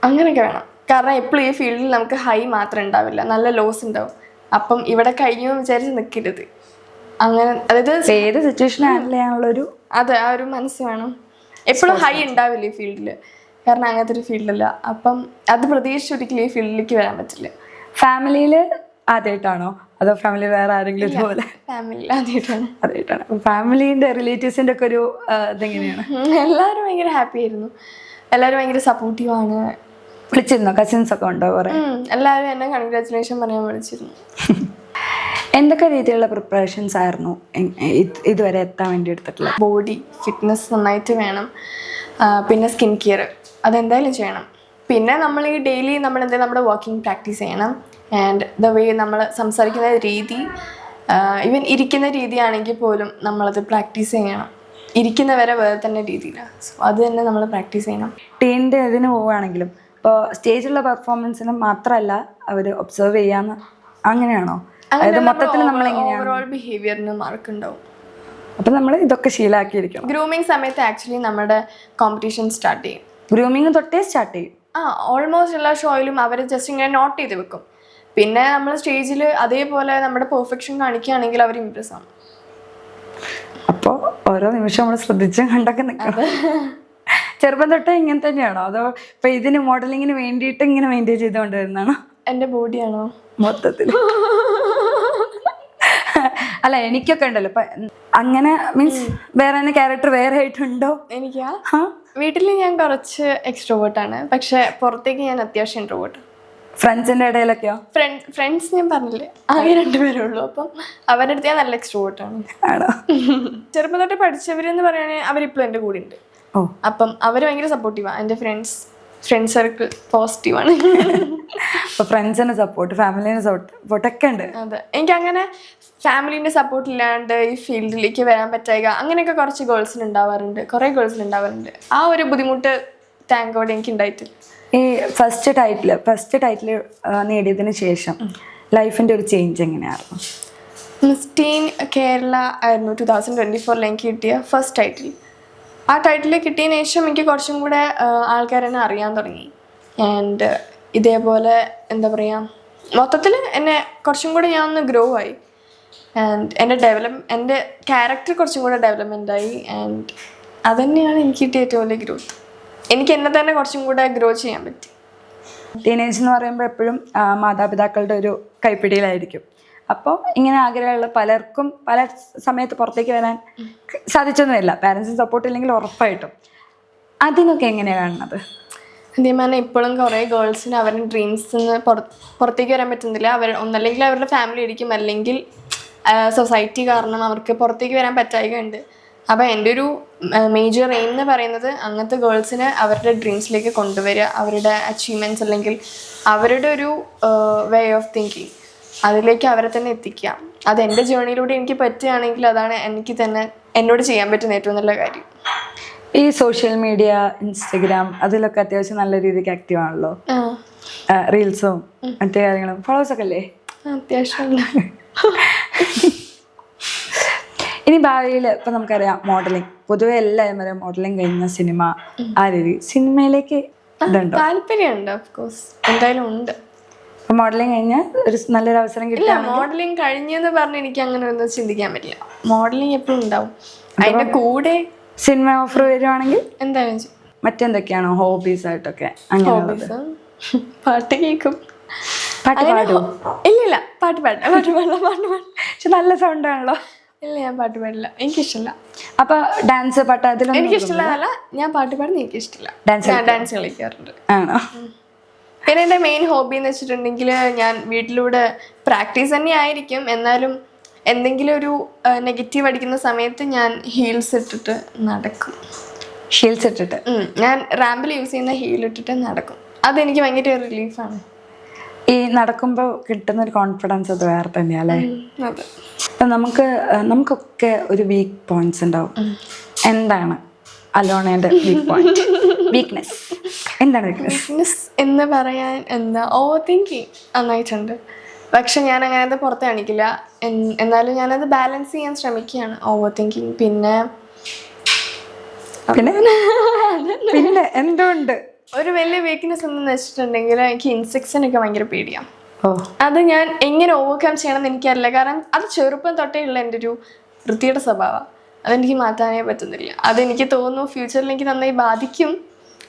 അങ്ങനെയൊക്കെ വേണം. കാരണം എപ്പോഴും ഈ ഫീൽഡിൽ നമുക്ക് ഹൈ മാത്രം ഉണ്ടാവില്ല, നല്ല ലോസ് ഉണ്ടാവും. അപ്പം ഇവിടെ കഴിഞ്ഞു വിചാരിച്ച് നിൽക്കരുത്. അങ്ങനെ, അതായത് ഏത് സിറ്റുവേഷൻ ഹാൻഡിൽ ചെയ്യാനുള്ളൊരു അതെ ആ ഒരു മനസ്സ് വേണം. എപ്പോഴും ഹൈ ഉണ്ടാവില്ല ഈ ഫീൽഡിൽ, കാരണം അങ്ങനത്തെ ഒരു ഫീൽഡല്ല. അപ്പം അത് പ്രതീക്ഷിച്ച് ഒരിക്കലും ഈ ഫീൽഡിലേക്ക് വരാൻ പറ്റില്ല. ഫാമിലിയിൽ ആദ്യമായിട്ടാണോ അതോ ഫാമിലി വേറെ ആരെങ്കിലും ഇതുപോലെ? ഫാമിലിയിൽ ആദ്യമായിട്ടാണ്. ഫാമിലിന്റെ റിലേറ്റീവ്സിന്റെ ഒക്കെ ഒരു ഇതെങ്ങനെയാണ്? എല്ലാവരും ഭയങ്കര ഹാപ്പി ആയിരുന്നു. എല്ലാവരും ഭയങ്കര സപ്പോർട്ടീവാണ്. വിളിച്ചിരുന്നോ? കസിൻസ് ഒക്കെ ഉണ്ടോ കുറെ? എല്ലാവരും എന്നെ കൺഗ്രാറ്റുലേഷൻ പറയാൻ വിളിച്ചിരുന്നു. എന്തൊക്കെ രീതിയിലുള്ള പ്രിപ്പറേഷൻസ് ആയിരുന്നു ഇതുവരെ എത്താൻ വേണ്ടി എടുത്തിട്ടുള്ളത്? ബോഡി ഫിറ്റ്നസ് നന്നായിട്ട് വേണം. പിന്നെ സ്കിൻ കെയർ അതെന്തായാലും ചെയ്യണം. പിന്നെ നമ്മൾ ഈ ഡെയിലി നമ്മളെന്തായാലും നമ്മുടെ വാക്കിംഗ് പ്രാക്ടീസ് ചെയ്യണം. ആൻഡ് ദ വേ നമ്മൾ സംസാരിക്കുന്ന രീതി, ഈവൻ ഇരിക്കുന്ന രീതിയാണെങ്കിൽ പോലും നമ്മളത് പ്രാക്ടീസ് ചെയ്യണം. ഇരിക്കുന്നവരെ വേറെ തന്നെ രീതിയിലാണ്. സോ അത് തന്നെ നമ്മൾ പ്രാക്ടീസ് ചെയ്യണം. ടീമിൻ്റെ ഇതിന് പോവുകയാണെങ്കിലും ഇപ്പോൾ സ്റ്റേജിലുള്ള പെർഫോമൻസിന് മാത്രമല്ല അവർ ഒബ്സർവ് ചെയ്യാന്ന്, അങ്ങനെയാണോ? അതായത് മൊത്തത്തിൽ നമ്മൾ ഓവറോൾ ബിഹേവിയറിന് മാർക്ക് ഉണ്ടാവും. അപ്പം നമ്മൾ ഇതൊക്കെ ശീലമാക്കിയിരിക്കണം. ഗ്രൂമിങ് സമയത്ത് ആക്ച്വലി നമ്മുടെ കോമ്പറ്റീഷൻ സ്റ്റാർട്ട് ചെയ്യും. ഗ്രൂമിങ് തൊട്ടേ സ്റ്റാർട്ട് ചെയ്യും. ഓൾമോസ്റ്റ് എല്ലാ ഷോയിലും അവർ ജസ്റ്റ് ഇങ്ങനെ നോട്ട് ചെയ്ത് വെക്കും. പിന്നെ നമ്മൾ സ്റ്റേജിൽ അതേപോലെ നമ്മുടെ പെർഫെക്ഷൻ കാണിക്കുകയാണെങ്കിൽ അവർ ഇംപ്രസ് ആവും. അപ്പോൾ ഓരോ നിമിഷം നമ്മൾ ശ്രദ്ധിച്ച് കണ്ടൊക്കെ നിൽക്കണം. ചെറുപ്പം തൊട്ടേ ഇങ്ങനെ തന്നെയാണോ അതോ ഇപ്പം ഇതിന് മോഡലിങ്ങിന് വേണ്ടിയിട്ട് ഇങ്ങനെ മെയിൻറ്റെയിൻ ചെയ്തുകൊണ്ട് വരുന്നതാണോ? എൻ്റെ ബോഡിയാണോ മൊത്തത്തിൽ? അല്ല, എനിക്കൊക്കെ ഉണ്ടല്ലോ ഇപ്പം അങ്ങനെ, മീൻസ് വേറെ തന്നെ ക്യാരക്ടർ വേറെ ആയിട്ടുണ്ടോ? എനിക്കാ വീട്ടിൽ ഞാൻ കുറച്ച് എക്സ്ട്രോവേർട്ടാണ്, പക്ഷെ പുറത്തേക്ക് ഞാൻ അത്യാവശ്യം ഇൻട്രോവേർട്ട്. ഫ്രണ്ട്സിന്റെ ഇടയിലൊക്കെയോ? ഫ്രണ്ട്സ് ഞാൻ പറഞ്ഞില്ലേ ആകെ 2 പേരേ ഉള്ളൂ. അപ്പം അവരുടെ അടുത്ത് ഞാൻ നല്ല എക്സ്ട്രോവേർട്ടാണ്. ആണോ? ചെറുപ്പം തൊട്ട് പഠിച്ചവരെന്ന് പറയുകയാണെങ്കിൽ അവരിപ്പോഴും എൻ്റെ കൂടെ ഉണ്ട്. ഓ, അപ്പം അവർ ഭയങ്കര സപ്പോർട്ടീവാണ്. എൻ്റെ ഫ്രണ്ട് സർക്കിൾ പോസിറ്റീവാണ്. അപ്പൊ ഫ്രണ്ട്സിന്റെ സപ്പോർട്ട്, ഫാമിലിന്റെ സപ്പോർട്ടൊക്കെ ഉണ്ട്. അതെ, എനിക്കങ്ങനെ ഫാമിലീൻ്റെ സപ്പോർട്ട് ഇല്ലാണ്ട് ഈ ഫീൽഡിലേക്ക് വരാൻ പറ്റുക അങ്ങനെയൊക്കെ കുറച്ച് കുറേ ഗേൾസിന് ഉണ്ടാവാറുണ്ട്. ആ ഒരു ബുദ്ധിമുട്ട് താങ്ക് ഗോഡ് എനിക്ക് ഉണ്ടായിട്ടില്ല. ഈ ഫസ്റ്റ് ടൈറ്റിൽ നേടിയതിന് ശേഷം ലൈഫിന്റെ ഒരു ചേഞ്ച് എങ്ങനെയായിരുന്നു? മിസ് ടീൻ കേരള ആയിരുന്നു 2024 എനിക്ക് കിട്ടിയ ഫസ്റ്റ് ടൈറ്റിൽ. ആ ടൈറ്റിൽ കിട്ടിയതിന് ശേഷം എനിക്ക് കുറച്ചും കൂടെ ആൾക്കാരെന്നെ അറിയാൻ തുടങ്ങി. ആൻഡ് ഇതേപോലെ എന്താ പറയുക, മൊത്തത്തിൽ എന്നെ കുറച്ചും കൂടെ ഞാൻ ഒന്ന് ഗ്രോ ആയി. ആൻഡ് എൻ്റെ ക്യാരക്ടർ കുറച്ചും കൂടെ ഡെവലപ്മെൻ്റ് ആയി. ആൻഡ് അതുതന്നെയാണ് എനിക്ക് കിട്ടിയ ഏറ്റവും വലിയ ഗ്രോത്ത്. എനിക്ക് എന്നെ തന്നെ കുറച്ചും കൂടെ ഗ്രോ ചെയ്യാൻ പറ്റി. ടീനേജ് എന്ന് പറയുമ്പോൾ എപ്പോഴും മാതാപിതാക്കളുടെ ഒരു കൈപ്പിടിയിലായിരിക്കും. അപ്പോൾ ഇങ്ങനെ ആഗ്രഹമുള്ള പലർക്കും പല സമയത്ത് പുറത്തേക്ക് വരാൻ സാധിച്ചൊന്നുമില്ല, പാരൻസിന് സപ്പോർട്ട് ഇല്ലെങ്കിൽ ഉറപ്പായിട്ടും. അതിനൊക്കെ എങ്ങനെയാണ് കാണുന്നത്? അതേമാതിരി ഇപ്പോഴും കുറേ ഗേൾസിന് അവരുടെ ഡ്രീംസിൽ നിന്ന് പുറത്തേക്ക് വരാൻ പറ്റുന്നില്ല. ഒന്നല്ലെങ്കിൽ അവരുടെ ഫാമിലി ആയിരിക്കും, അല്ലെങ്കിൽ സൊസൈറ്റി കാരണം അവർക്ക് പുറത്തേക്ക് വരാൻ പറ്റായികയുണ്ട്. അപ്പോൾ എൻ്റെ ഒരു മേജർ എയിം എന്ന് പറയുന്നത് അങ്ങനത്തെ ഗേൾസിനെ അവരുടെ ഡ്രീംസിലേക്ക് കൊണ്ടുവരിക, അവരുടെ അച്ചീവ്മെൻറ്റ്സ് അല്ലെങ്കിൽ അവരുടെ ഒരു വേ ഓഫ് തിങ്കിങ് അതിലേക്ക് അവരെ തന്നെ എത്തിക്കുക. അത് എൻ്റെ ജേണിയിലൂടെ എനിക്ക് പറ്റുകയാണെങ്കിൽ അതാണ് എനിക്ക് തന്നെ എന്നോട് ചെയ്യാൻ പറ്റുന്ന ഏറ്റവും നല്ല കാര്യം. ഈ സോഷ്യൽ മീഡിയ, ഇൻസ്റ്റഗ്രാം അതിലൊക്കെ അത്യാവശ്യം നല്ല രീതിക്ക് ആക്റ്റീവ് ആണല്ലോ. റീൽസും മറ്റു കാര്യങ്ങളും ഫോളോവേഴ്സൊക്കെ അല്ലേ? അത്യാവശ്യം. ഇനി ഭാവിയിൽ ഇപ്പം നമുക്കറിയാം മോഡലിംഗ്, പൊതുവെ എല്ലാവരും പറയാം മോഡലിംഗ് കഴിഞ്ഞ സിനിമ, ആ രീതി സിനിമയിലേക്ക് താല്പര്യമുണ്ട്. ഓഫ്കോഴ്സ് എന്തായാലും ഉണ്ട്. മോഡലിംഗ് കഴിഞ്ഞാൽ ഒരു നല്ലൊരു അവസരം കിട്ടില്ല. മോഡലിംഗ് കഴിഞ്ഞെന്ന് പറഞ്ഞ് എനിക്ക് അങ്ങനെ ഒന്നും ചിന്തിക്കാൻ പറ്റില്ല. മോഡലിംഗ് എപ്പോഴും ഉണ്ടാവും. അതിന്റെ കൂടെ സിനിമ ഓഫർ വരുവാണെങ്കിൽ എന്തായാലും മറ്റെന്തൊക്കെയാണോ ഹോബീസ് ആയിട്ടൊക്കെ? അങ്ങനെ പാട്ട് കേൾക്കും. പാട്ട് പാടും? ഇല്ല, പാട്ട് പാടില്ല. പക്ഷെ നല്ല സൗണ്ട് ആണല്ലോ. ഇല്ല, ഞാൻ പാട്ട് പാടില്ല, എനിക്കിഷ്ടമില്ല. അപ്പൊ ഡാൻസ് പാട്ട് അതിലൊന്നും എനിക്കിഷ്ടമില്ല. ഞാൻ പാട്ട് പാടുന്ന എനിക്കിഷ്ടമില്ല. ഡാൻസ് കളിക്കാറുണ്ട്. ആണോ? പിന്നെ എൻ്റെ മെയിൻ ഹോബി എന്ന് വെച്ചിട്ടുണ്ടെങ്കിൽ ഞാൻ വീട്ടിലൂടെ പ്രാക്ടീസ് തന്നെ ആയിരിക്കും, എന്നാലും എന്തെങ്കിലും ഒരു നെഗറ്റീവ് അടിക്കുന്ന സമയത്ത് ഞാൻ ഹീൽസ് ഇട്ടിട്ട് നടക്കും. ഹീൽസ് ഇട്ടിട്ട്? ഞാൻ റാമ്പിൽ യൂസ് ചെയ്യുന്ന ഹീൽ ഇട്ടിട്ട് നടക്കും. അതെനിക്ക് ഭയങ്കര റിലീഫാണ്. ഈ നടക്കുമ്പോൾ കിട്ടുന്ന ഒരു കോൺഫിഡൻസ് അത് വേറെ തന്നെയല്ലേ? അതെ. അപ്പം നമുക്കൊക്കെ ഒരു വീക്ക് പോയിന്റ്സ് ഉണ്ടാവും. എന്താണ് അലോണയുടെ വീക്ക് പോയിന്റ്? വീക്ക്നെസ് എന്താണ്? വീക്ക്നെസ് എന്ന് പറയാൻ ഓവർ തിങ്കിങ് നന്നായിട്ടുണ്ട്. പക്ഷെ ഞാൻ അങ്ങനത്തെ പുറത്ത് കാണിക്കില്ല. എന്നാലും ഞാനത് ബാലൻസ് ചെയ്യാൻ ശ്രമിക്കുകയാണ്, ഓവർ തിങ്കിങ്. പിന്നെ എന്തുകൊണ്ട് ഒരു വലിയ വീക്ക്നെസ് എന്ന് വെച്ചിട്ടുണ്ടെങ്കിൽ എനിക്ക് ഇൻസെക്ട്സിനൊക്കെ ഭയങ്കര പേടിയാണ്. അത് ഞാൻ എങ്ങനെ ഓവർകം ചെയ്യണം എന്ന് എനിക്കറിയില്ല. കാരണം അത് ചെറുപ്പം തൊട്ടേ ഉള്ള എൻ്റെ ഒരു വൃത്തിയുടെ സ്വഭാവം, അതെനിക്ക് മാറ്റാനേ പറ്റുന്നില്ല. അതെനിക്ക് തോന്നുന്നു ഫ്യൂച്ചറിൽ എനിക്ക് നന്നായി ബാധിക്കും.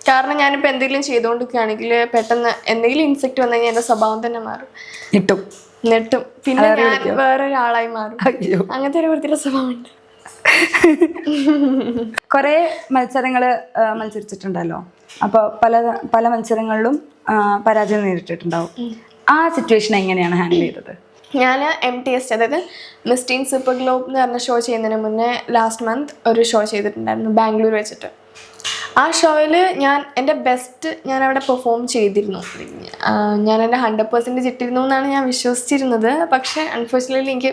കാരണം ഞാനിപ്പോൾ എന്തെങ്കിലും ചെയ്തുകൊണ്ടിരിക്കുകയാണെങ്കിൽ പെട്ടെന്ന് എന്തെങ്കിലും ഇൻസെക്റ്റ് വന്നു കഴിഞ്ഞാൽ എൻ്റെ സ്വഭാവം തന്നെ മാറും, നെട്ടും. പിന്നെ ഞാൻ വേറൊരാളായി മാറും. അങ്ങനത്തെ ഒരു വൃത്തിയുടെ സ്വഭാവമുണ്ട്. കുറേ മത്സരിച്ചിട്ടുണ്ടല്ലോ. അപ്പോൾ പല മത്സരങ്ങളിലും പരാജയം നേരിട്ടിട്ടുണ്ടാവും. ആ സിറ്റുവേഷൻ എങ്ങനെയാണ് ഹാൻഡിൽ ചെയ്തത്? ഞാൻ MTS, അതായത് മിസ് ടീൻ സൂപ്പർ ഗ്ലോബ് എന്ന് പറഞ്ഞ ഷോ ചെയ്യുന്നതിന് മുന്നേ ലാസ്റ്റ് മന്ത് ഒരു ഷോ ചെയ്തിട്ടുണ്ടായിരുന്നു ബാംഗ്ലൂർ വെച്ചിട്ട്. ആ ഷോയിൽ ഞാൻ എൻ്റെ ബെസ്റ്റ് ഞാൻ അവിടെ പെർഫോം ചെയ്തിരുന്നു. ഞാൻ എൻ്റെ 100% ഇട്ടിരുന്നു എന്നാണ് ഞാൻ വിശ്വസിച്ചിരുന്നത്. പക്ഷേ അൺഫോർച്യുനേറ്റ്ലി എനിക്ക്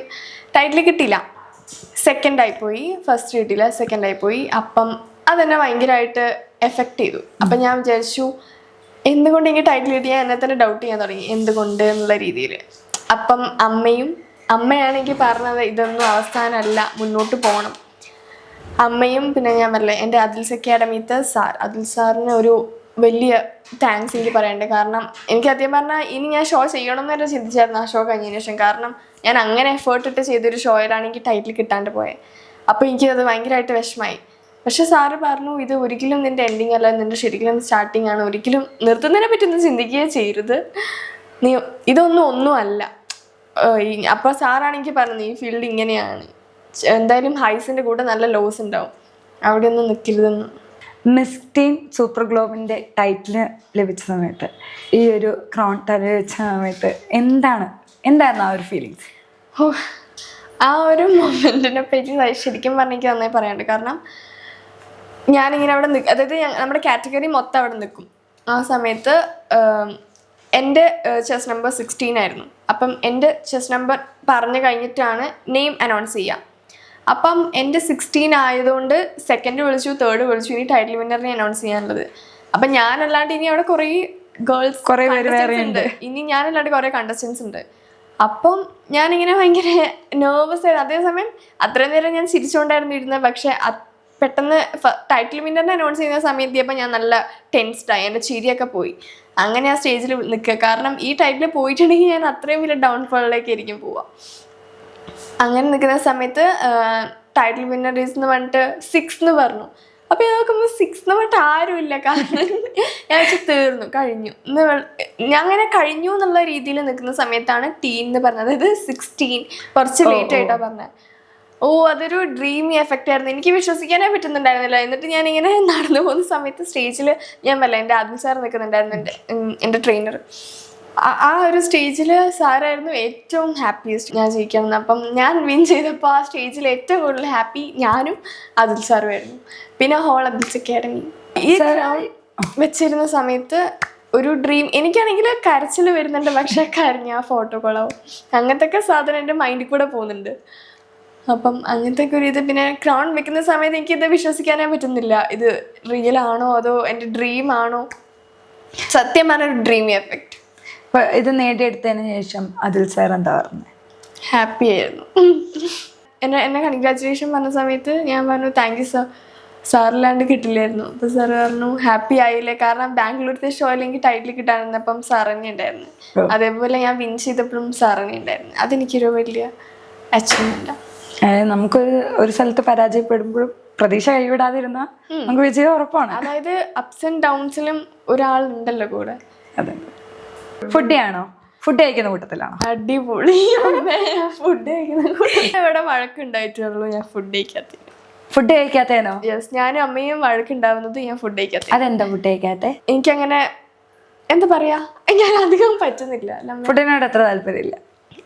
ടൈറ്റിൽ കിട്ടിയില്ല. സെക്കൻഡായിപ്പോയി. ഫസ്റ്റ് കിട്ടിയില്ല, സെക്കൻഡായിപ്പോയി. അപ്പം അതെന്നെ ഭയങ്കരമായിട്ട് എഫക്റ്റ് ചെയ്തു. അപ്പം ഞാൻ വിചാരിച്ചു എന്തുകൊണ്ട് എനിക്ക് ടൈറ്റിൽ കിട്ടിയാൽ എന്നെ തന്നെ ഡൗട്ട് ചെയ്യാൻ തുടങ്ങി, എന്തുകൊണ്ട് എന്നുള്ള രീതിയിൽ. അപ്പം അമ്മയാണ് എനിക്ക് പറഞ്ഞത് ഇതൊന്നും അവസാനമല്ല, മുന്നോട്ട് പോകണം. അമ്മയും പിന്നെ ഞാൻ പറഞ്ഞില്ലേ എൻ്റെ അദിൽസ് അക്കാഡമിത്തെ അദിൽ സാറിന് ഒരു വലിയ താങ്ക്സ് എനിക്ക് പറയണ്ടേ. കാരണം എനിക്ക് ആദ്യം പറഞ്ഞാൽ ഇനി ഞാൻ ഷോ ചെയ്യണം എന്ന് തന്നെ ചിന്തിച്ചായിരുന്നു ആ ഷോ കഴിഞ്ഞതിന് ശേഷം. കാരണം ഞാൻ അങ്ങനെ എഫേർട്ട് ഇട്ട് ചെയ്തൊരു ഷോയിലാണ് എനിക്ക് ടൈറ്റിൽ കിട്ടാണ്ട് പോയത്. അപ്പോൾ എനിക്കത് ഭയങ്കരമായിട്ട് വിഷമമായി. പക്ഷെ സാറ് പറഞ്ഞു ഇത് ഒരിക്കലും നിൻ്റെ എൻഡിങ് അല്ല, നിൻ്റെ ശരിക്കും സ്റ്റാർട്ടിങ് ആണ്, ഒരിക്കലും നിർത്തുന്നതിനെ പറ്റി ഒന്നും ചിന്തിക്കുകയേ ചെയ്യരുത്, നീ ഒന്നും അല്ല. അപ്പോൾ സാറാണ് എനിക്ക് പറഞ്ഞത് ഈ ഫീൽഡ് ഇങ്ങനെയാണ്, എന്തായാലും ഹൈസിൻ്റെ കൂടെ നല്ല ലോസ് ഉണ്ടാവും, അവിടെ ഒന്നും നിൽക്കരുതെന്ന്. മിസ് ടീൻ സൂപ്പർ ഗ്ലോബിൻ്റെ ടൈറ്റിൽ ലഭിച്ച സമയത്ത്, ഈ ഒരു ക്രൗൺ തല വെച്ച സമയത്ത് എന്തായിരുന്നു ആ ഒരു ഫീലിങ്സ്? ഓ, ആ ഒരു മൊമെൻറ്റിനെ പറ്റി ശരിക്കും പറഞ്ഞാൽ എനിക്ക് നന്നായി പറയാനുണ്ട്. കാരണം ഞാനിങ്ങനെ അവിടെ അതായത് നമ്മുടെ കാറ്റഗറി മൊത്തം അവിടെ നിൽക്കും. ആ സമയത്ത് എൻ്റെ ചെസ് നമ്പർ 16 ആയിരുന്നു. അപ്പം എൻ്റെ ചെസ് നമ്പർ പറഞ്ഞു കഴിഞ്ഞിട്ടാണ് നെയിം അനൗൺസ് ചെയ്യുക. അപ്പം എൻ്റെ 16 ആയതുകൊണ്ട് സെക്കൻഡ് വിളിച്ചു, തേർഡ് വിളിച്ചു, ഇനി ടൈറ്റിൽ വിന്നറിനെ അനൗൺസ് ചെയ്യാനുള്ളത്. അപ്പം ഞാനല്ലാണ്ട് ഇനി അവിടെ കുറേ ഗേൾസ് കുറേ പേര് വേറെ ഉണ്ട്, ഇനി ഞാനല്ലാണ്ട് കുറേ കണ്ടസ്റ്റൻസ് ഉണ്ട്. അപ്പം ഞാനിങ്ങനെ ഭയങ്കര നെർവസ് ആയിരുന്നു. അതേസമയം അത്രയും നേരം ഞാൻ ചിരിച്ചുകൊണ്ടായിരുന്നു ഇരുന്നത്. പക്ഷെ പെട്ടെന്ന് ടൈറ്റിൽ വിന്നറിനെ അനൗൺസ് ചെയ്യുന്ന സമയത്ത് അപ്പം ഞാൻ നല്ല ടെൻസ്ഡായി, എൻ്റെ ചിരിയൊക്കെ പോയി. അങ്ങനെ ആ സ്റ്റേജിൽ നിൽക്കുക. കാരണം ഈ ടൈറ്റിൽ പോയിട്ടുണ്ടെങ്കിൽ ഞാൻ അത്രയും വലിയ ഡൗൺഫോളിലേക്ക് ആയിരിക്കും പോവുക. അങ്ങനെ നിൽക്കുന്ന സമയത്ത് ടൈറ്റിൽ വിന്നറീസ് എന്ന് പറഞ്ഞിട്ട് 6 എന്ന് പറഞ്ഞു. അപ്പോൾ ഞാൻ നോക്കുമ്പോൾ 6 എന്ന് പറഞ്ഞിട്ട് ആരുമില്ല. കാരണം ഞാൻ വെച്ച് തീർന്നു, കഴിഞ്ഞു ഞാൻ അങ്ങനെ കഴിഞ്ഞു എന്നുള്ള രീതിയിൽ നിൽക്കുന്ന സമയത്താണ് ടീൻ എന്ന് പറഞ്ഞത്. അതായത് 16 കുറച്ച് ലേറ്റ് ആയിട്ടാണ് പറഞ്ഞത്. ഓ, അതൊരു ഡ്രീമി എഫക്റ്റ് ആയിരുന്നു. എനിക്ക് വിശ്വസിക്കാനേ പറ്റുന്നുണ്ടായിരുന്നില്ല. എന്നിട്ട് ഞാനിങ്ങനെ നടന്നു പോകുന്ന സമയത്ത് സ്റ്റേജിൽ ഞാൻ എൻ്റെ ആദിൽ സാർ നിൽക്കുന്നുണ്ടായിരുന്നു, എൻ്റെ ട്രെയിനർ. ആ ഒരു സ്റ്റേജിൽ സാറായിരുന്നു ഏറ്റവും ഹാപ്പിയസ്റ്റ് ഞാൻ ജയിക്കണം. അപ്പം ഞാൻ വിൻ ചെയ്തപ്പോൾ ആ സ്റ്റേജിൽ ഏറ്റവും കൂടുതൽ ഹാപ്പി ഞാനും ആദിൽ സാറുമായിരുന്നു. പിന്നെ ഹോൾ അബ്ദുൽസ് അക്കാഡമി ഈ ക്രൗൺ വെച്ചിരുന്ന സമയത്ത് ഒരു ഡ്രീം. എനിക്കാണെങ്കിൽ കരച്ചിൽ വരുന്നുണ്ട്, പക്ഷെ കരഞ്ഞ ആ ഫോട്ടോ കൊള്ളാവും. അങ്ങനത്തെ ഒക്കെ സാധനം എൻ്റെ മൈൻഡിൽ കൂടെ പോകുന്നുണ്ട്. അപ്പം അങ്ങനത്തെ ഒക്കെ ഒരു ഇത്. പിന്നെ ക്രൗൺ വെക്കുന്ന സമയത്ത് എനിക്കിത് വിശ്വസിക്കാനേ പറ്റുന്നില്ല. ഇത് റിയൽ ആണോ അതോ എൻ്റെ ഡ്രീം ആണോ? സത്യം പറഞ്ഞൊരു ഡ്രീമി എഫക്റ്റ്. അപ്പോൾ ഇത് നേടിയെടുത്തതിന് ശേഷം അതിൽ സാർ എന്താ പറഞ്ഞത്? ഹാപ്പി ആയിരുന്നു. എന്നെ കൺഗ്രാജുലേഷൻ പറഞ്ഞ സമയത്ത് ഞാൻ പറഞ്ഞു താങ്ക് യു സാർ, സാറില്ലാണ്ട് കിട്ടില്ലായിരുന്നു. അപ്പോൾ സാർ പറഞ്ഞു ഹാപ്പി ആയില്ലേ, കാരണം ബാംഗ്ലൂരത്തെ ഷോ അല്ലെങ്കിൽ ടൈറ്റിൽ കിട്ടാനിരുന്നപ്പം സാർ തന്നെ ഉണ്ടായിരുന്നു. അതേപോലെ ഞാൻ വിൻ ചെയ്തപ്പോഴും സാർ തന്നെ ഉണ്ടായിരുന്നു. അതെനിക്കൊരു വലിയ അച്ചീവ്മെൻറ്റാണ്. നമുക്കൊരു സ്ഥലത്ത് പരാജയപ്പെടുമ്പോഴും പ്രതീക്ഷ കൈവിടാതിരുന്ന നമുക്ക് വിജയം ഉറപ്പാണ്. അതായത് അപ്സ് ആൻഡ് ഡൗൺസിലും ഒരാളുണ്ടല്ലോ കൂടെ. അതെ. ഫുഡ് കഴിക്കുന്ന കൂട്ടത്തിലാണോ? അടിപൊളി. ഫുഡ് കഴിക്കുന്ന ഇവിടെ വഴക്കുണ്ടായിട്ടുള്ളൂ ഞാൻ ഫുഡ് കഴിക്കാത്തേനോ? യെസ്, ഞാനും അമ്മയും വഴക്കുണ്ടാവുന്നത് ഞാൻ ഫുഡ് കഴിക്കാത്ത. അതെന്താ ഫുഡ് കഴിക്കാത്തെ? എനിക്കങ്ങനെ എന്താ പറയാ, ഞാൻ അധികം പറ്റുന്നില്ല. ഫുഡിനോട് അത്ര താല്പര്യമില്ല.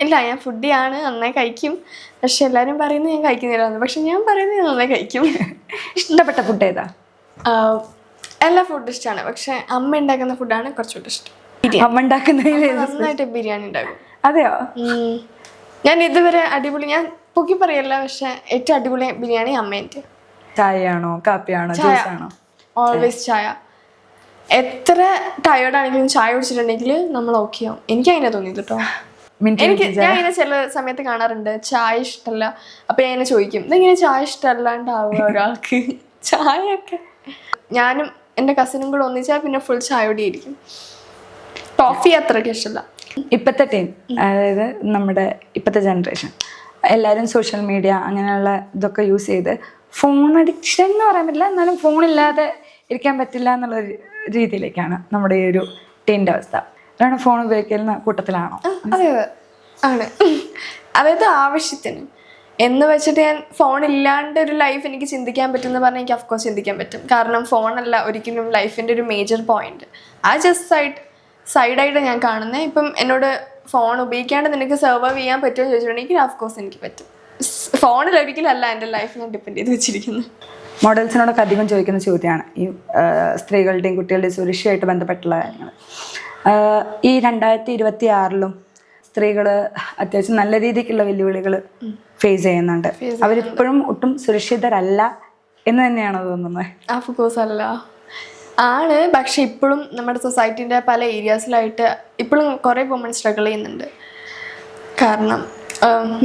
ഇല്ല, ഞാൻ ഫുഡിയാണ്, നന്നായി കഴിക്കും. പക്ഷെ എല്ലാവരും പറയുന്നത് ഞാൻ കഴിക്കുന്നില്ല. പക്ഷെ ഞാൻ പറയുന്നത് ഞാൻ നന്നായി കഴിക്കും. ഇഷ്ടപ്പെട്ട ഫുഡ് ഏതാ? എല്ലാ ഫുഡും ഇഷ്ടമാണ്. പക്ഷെ അമ്മ ഉണ്ടാക്കുന്ന ഫുഡാണ് കുറച്ചുകൂടി ഇഷ്ടം. അമ്മ ഉണ്ടാക്കുന്നതിൽ നന്നായിട്ട് ബിരിയാണി ഉണ്ടാക്കും. അതെയോ? ഞാൻ ഇതുവരെ അടിപൊളി, ഞാൻ പൊക്കി പറയല്ല, പക്ഷെ ഏറ്റവും അടിപൊളി ബിരിയാണി അമ്മേൻ്റെ. ചായയാണോ കാപ്പിയാണോ ജ്യൂസാണോ? ഓൾവേസ് ചായ. എത്ര ടയേർഡാണെങ്കിലും ചായ കുടിച്ചിട്ടുണ്ടെങ്കിൽ നമ്മൾ ഓക്കെ ആവും. എനിക്ക് അങ്ങനെ തോന്നിയത് കേട്ടോ. ഞാൻ ഇങ്ങനെ ചില സമയത്ത് കാണാറുണ്ട് ചായ ഇഷ്ടമല്ല. അപ്പം ഞാൻ ഇങ്ങനെ ചോദിക്കും, ഇതെങ്ങനെ ചായ ഇഷ്ടമല്ലാണ്ടാവുക ഒരാൾക്ക് ചായയൊക്കെ. ഞാനും എൻ്റെ കസിനും കൂടെ ഒന്നിച്ചാൽ പിന്നെ ഫുൾ ചായ കൂടിയിരിക്കും. കോഫി അത്രയ്ക്ക് ഇഷ്ടമല്ല. ഇപ്പോഴത്തെ ടീം, അതായത് നമ്മുടെ ഇപ്പോഴത്തെ ജനറേഷൻ എല്ലാവരും സോഷ്യൽ മീഡിയ അങ്ങനെയുള്ള ഇതൊക്കെ യൂസ് ചെയ്ത് ഫോൺ അഡിക്ഷൻ എന്ന് പറയാൻ പറ്റില്ല, എന്നാലും ഫോണില്ലാതെ ഇരിക്കാൻ പറ്റില്ല എന്നുള്ള രീതിയിലേക്കാണ് നമ്മുടെ ഈ ഒരു ടീമിൻ്റെ അവസ്ഥ. അതാണ് ഫോൺ ഉപയോഗിക്കുന്ന കൂട്ടത്തിലാണോ? അതെ ആണ്. അതായത് ആവശ്യത്തിന് എന്ന് വെച്ചിട്ട് ഞാൻ ഫോൺ ഇല്ലാണ്ട് ഒരു ലൈഫ് എനിക്ക് ചിന്തിക്കാൻ പറ്റുമെന്ന് പറഞ്ഞാൽ എനിക്ക് അഫ്കോഴ്സ് ചിന്തിക്കാൻ പറ്റും. കാരണം ഫോണല്ല ഒരിക്കലും ലൈഫിൻ്റെ ഒരു മേജർ പോയിന്റ്. ആ ജസ്റ്റ് സൈഡായിട്ട് ഞാൻ കാണുന്നത്. ഇപ്പം എന്നോട് ഫോൺ ഉപയോഗിക്കാണ്ട് നിനക്ക് സർവൈവ് ചെയ്യാൻ പറ്റുമോ എന്ന് ചോദിച്ചിട്ടുണ്ടെങ്കിൽ അഫ്കോഴ്സ് എനിക്ക് പറ്റും. ഫോണിൽ ഒരിക്കലല്ല എൻ്റെ ലൈഫ് ഞാൻ ഡിപ്പെൻഡ് ചെയ്ത് വെച്ചിരിക്കുന്നത്. മോഡൽസിനോടൊക്കെ അധികം ചോദിക്കുന്ന ചോദ്യമാണ് ഈ സ്ത്രീകളുടെയും കുട്ടികളുടെയും സുരക്ഷയായിട്ട് ബന്ധപ്പെട്ടുള്ള കാര്യങ്ങൾ. ഈ 2026 സ്ത്രീകൾ അത്യാവശ്യം നല്ല രീതിക്കുള്ള വെല്ലുവിളികൾ ഫേസ് ചെയ്യുന്നുണ്ട്. അവരിപ്പോഴും ഒട്ടും സുരക്ഷിതരല്ല എന്ന് തന്നെയാണോ തോന്നുന്നത്? അഫ്കോഴ്സ് അല്ല, ആണ്. പക്ഷെ ഇപ്പോഴും നമ്മുടെ സൊസൈറ്റീൻ്റെ പല ഏരിയാസിലായിട്ട് ഇപ്പോഴും കുറേ വുമൺ സ്ട്രഗിൾ ചെയ്യുന്നുണ്ട്. കാരണം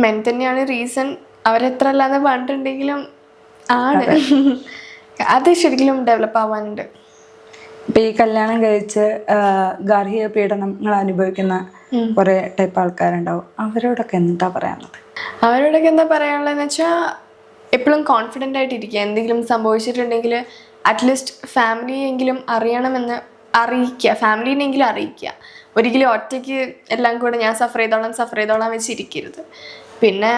മെൻ തന്നെയാണ് റീസൺ. അവരെത്ര അല്ലാന്ന് പറഞ്ഞിട്ടുണ്ടെങ്കിലും ആണ്. അത് ശരിക്കും ഡെവലപ്പ് ആവാനുണ്ട്. ഇപ്പം ഈ കല്യാണം കഴിച്ച് ഗാർഹിക പീഡനങ്ങൾ അനുഭവിക്കുന്ന കുറേ ടൈപ്പ് ആൾക്കാരുണ്ടാവും. അവരോടൊക്കെ എന്താ പറയാനുള്ളത്? അവരോടൊക്കെ എന്താ പറയാനുള്ളതെന്ന് വെച്ചാൽ എപ്പോഴും കോൺഫിഡൻ്റ് ആയിട്ടിരിക്കുക. എന്തെങ്കിലും സംഭവിച്ചിട്ടുണ്ടെങ്കിൽ അറ്റ്ലീസ്റ്റ് ഫാമിലിയെങ്കിലും അറിയണമെന്ന് അറിയിക്കുക. ഫാമിലീനെങ്കിലും അറിയിക്കുക. ഒരിക്കലും ഒറ്റയ്ക്ക് എല്ലാം കൂടെ ഞാൻ സഫർ ചെയ്തോളാം വെച്ചിരിക്കരുത്. പിന്നെ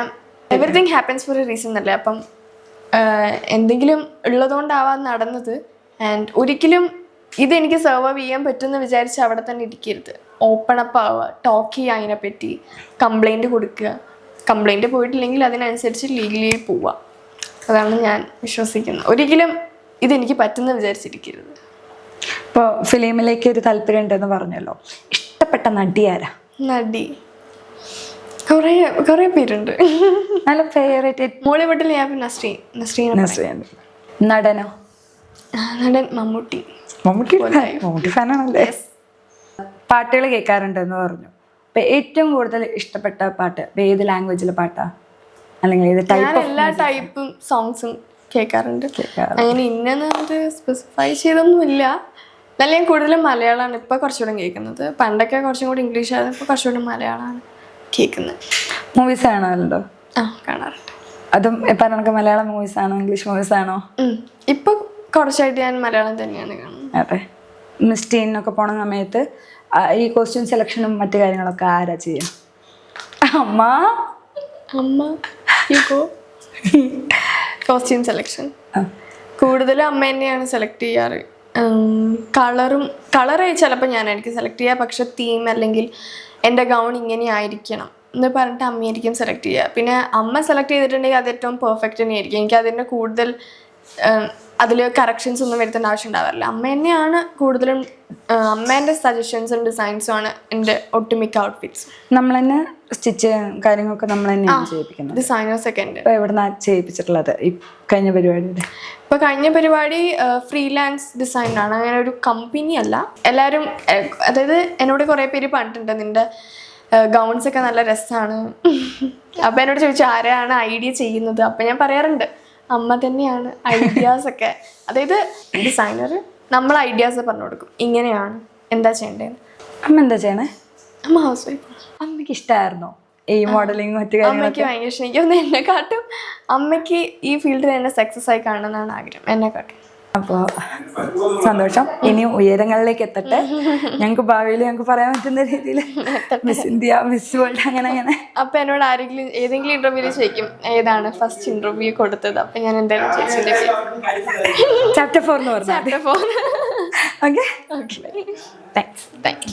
everything happens four A reason അല്ലേ. അപ്പം എന്തെങ്കിലും ഉള്ളതുകൊണ്ടാവാൻ നടന്നത് ആൻഡ് ഒരിക്കലും ഇതെനിക്ക് സർവ് ചെയ്യാൻ പറ്റുമെന്ന് വിചാരിച്ച് അവിടെ തന്നെ ഇരിക്കരുത്. ഓപ്പൺ അപ്പ് ആവുക, ടോക്ക് ചെയ്യുക, അതിനെപ്പറ്റി കംപ്ലൈൻറ്റ് കൊടുക്കുക. കംപ്ലൈൻറ്റ് പോയിട്ടില്ലെങ്കിൽ അതിനനുസരിച്ച് ലീഗലി പോവുക. അതാണ് ഞാൻ വിശ്വസിക്കുന്നത്. ഒരിക്കലും ഇതെനിക്ക് പറ്റുമെന്ന് വിചാരിച്ചിരിക്കരുത്. ഇപ്പോൾ ഫിലിമിലേക്ക് ഒരു താല്പര്യം ഉണ്ടെന്ന് പറഞ്ഞല്ലോ, ഇഷ്ടപ്പെട്ട നടി ആരാ? നടി കുറേ പേരുണ്ട്. നല്ല ഫേവറേറ്റ് ബോളിവുഡിൽ ഞാൻ നസ്രീൻ. നടനോ? നടൻ മമ്മൂട്ടി. മമ്മൂട്ടി ഫാനാണല്ലേ? പാട്ടുകൾ കേൾക്കാറുണ്ടെന്ന് പറഞ്ഞു. അപ്പൊ ഏറ്റവും കൂടുതൽ ഇഷ്ടപ്പെട്ട പാട്ട് ഏത് ലാംഗ്വേജിലെ പാട്ടാ, അല്ലെങ്കിൽ ഏത് ഞാൻ ടൈപ്പ്? എല്ലാ ടൈപ്പും സോങ്സും കേൾക്കാറുണ്ട്. അങ്ങനെ ഇന്നത് സ്പെസിഫൈ ചെയ്തൊന്നുമില്ല. എന്നാലും ഞാൻ കൂടുതലും മലയാളമാണ് ഇപ്പം കുറച്ചുകൂടെ കേൾക്കുന്നത്. പണ്ടൊക്കെ കുറച്ചും കൂടി ഇംഗ്ലീഷ് ആയിരുന്നു, ഇപ്പോൾ കുറച്ചുകൂടി മലയാളമാണ് കേൾക്കുന്നത്. മൂവീസ് കാണാറുണ്ടോ? കാണാറുണ്ട്. അതും ഇപ്പം നമുക്ക് മലയാളം മൂവീസ് ആണോ ഇംഗ്ലീഷ് മൂവീസ് ആണോ? ഇപ്പം കുറച്ചായിട്ട് ഞാൻ മലയാളം തന്നെയാണ് കാണുന്നത്. അതെ. മിസ് ടീനൊക്കെ പോണ സമയത്ത് ഈ കോസ്റ്റ്യൂം സെലക്ഷനും മറ്റു കാര്യങ്ങളൊക്കെ ആരാ ചെയ്യാം? അമ്മ കോസ്റ്റ്യൂം സെലക്ഷൻ കൂടുതലും അമ്മ തന്നെയാണ് സെലക്ട് ചെയ്യാറ്. കളറ് ചിലപ്പോൾ ഞാനായിരിക്കും സെലക്ട് ചെയ്യുക. പക്ഷെ തീം അല്ലെങ്കിൽ എൻ്റെ ഗൗൺ ഇങ്ങനെ ആയിരിക്കണം എന്ന് പറഞ്ഞിട്ട് അമ്മയായിരിക്കും സെലക്ട് ചെയ്യുക. പിന്നെ അമ്മ സെലക്ട് ചെയ്തിട്ടുണ്ടെങ്കിൽ അത് ഏറ്റവും പെർഫെക്റ്റ് തന്നെയായിരിക്കും. എനിക്ക് അതിൻ്റെ കൂടുതൽ അതിൽ കറക്ഷൻസ് ഒന്നും വരുത്തേണ്ട ആവശ്യം ഉണ്ടാവാറില്ല. അമ്മ തന്നെയാണ് കൂടുതലും. അമ്മേൻ്റെ സജഷൻസും ഡിസൈൻസും ആണ് എൻ്റെ ഒട്ടുമിക്ക ഔട്ട്ഫിറ്റ്സ്. നമ്മൾ തന്നെ സ്റ്റിച്ച് കാര്യങ്ങളൊക്കെ നമ്മൾ തന്നെയാണ് ചെയ്യിപ്പിക്കുന്നത്. ഡിസൈനേഴ്സൊക്കെ ഉണ്ട്. ഇപ്പോൾ എവിടെന്നാ ചെയ്യിപ്പിച്ചിട്ടുള്ളത് ഈ കഴിഞ്ഞ പരിപാടിയുടെ? ഇപ്പോൾ കഴിഞ്ഞ പരിപാടി ഫ്രീലാൻസ് ഡിസൈനാണ്. അങ്ങനെ ഒരു കമ്പനി അല്ല. എല്ലാവരും അതായത് എന്നോട് കുറേ പേര് പറഞ്ഞിട്ടുണ്ട് നിൻ്റെ ഗൗൺസൊക്കെ നല്ല രസമാണ്. അപ്പോൾ എന്നോട് ചോദിച്ചു ആരാണ് ഐഡിയ ചെയ്യുന്നത്. അപ്പോൾ ഞാൻ പറയാറുണ്ട് അമ്മ തന്നെയാണ് ഐഡിയാസ് ഒക്കെ. അതായത് ഡിസൈനർ നമ്മൾ ഐഡിയാസ് പറഞ്ഞു കൊടുക്കും, ഇങ്ങനെയാണ് എന്താ ചെയ്യേണ്ടത്. അമ്മ എന്താ ചെയ്യണേ? അമ്മ ഹൗസ് വൈഫ്. അമ്മയ്ക്ക് ഇഷ്ടമായിരുന്നോ ഈ മോഡലിംഗ് മറ്റു അമ്മയ്ക്ക് ഭയങ്കര ഇഷ്ടം. എനിക്ക് തോന്നുന്നു എന്നെക്കാട്ടും അമ്മയ്ക്ക് ഈ ഫീൽഡിൽ എന്നെ സക്സസ് ആയി കാണണമെന്നാണ് ആഗ്രഹം, എന്നെക്കാട്ടും. അപ്പോൾ സന്തോഷം. ഇനിയും ഉയരങ്ങളിലേക്ക് എത്തട്ടെ. ഞങ്ങൾക്ക് ഭാവിയിൽ ഞങ്ങൾക്ക് പറയാൻ പറ്റുന്ന രീതിയിൽ മിസ് ഇന്ത്യ, മിസ് വേൾഡ് അങ്ങനെ അങ്ങനെ. അപ്പം എന്നോട് ആരെങ്കിലും ഏതെങ്കിലും ഇന്റർവ്യൂവിൽ ചോദിക്കും ഏതാണ് ഫസ്റ്റ് ഇന്റർവ്യൂ കൊടുത്തത്, അപ്പം ഞാൻ എന്തായാലും ചേച്ചിൻ്റെ ചാപ്റ്റർ 4 എന്ന് പറഞ്ഞു. Chapter 4. Okay, thanks. Thank you.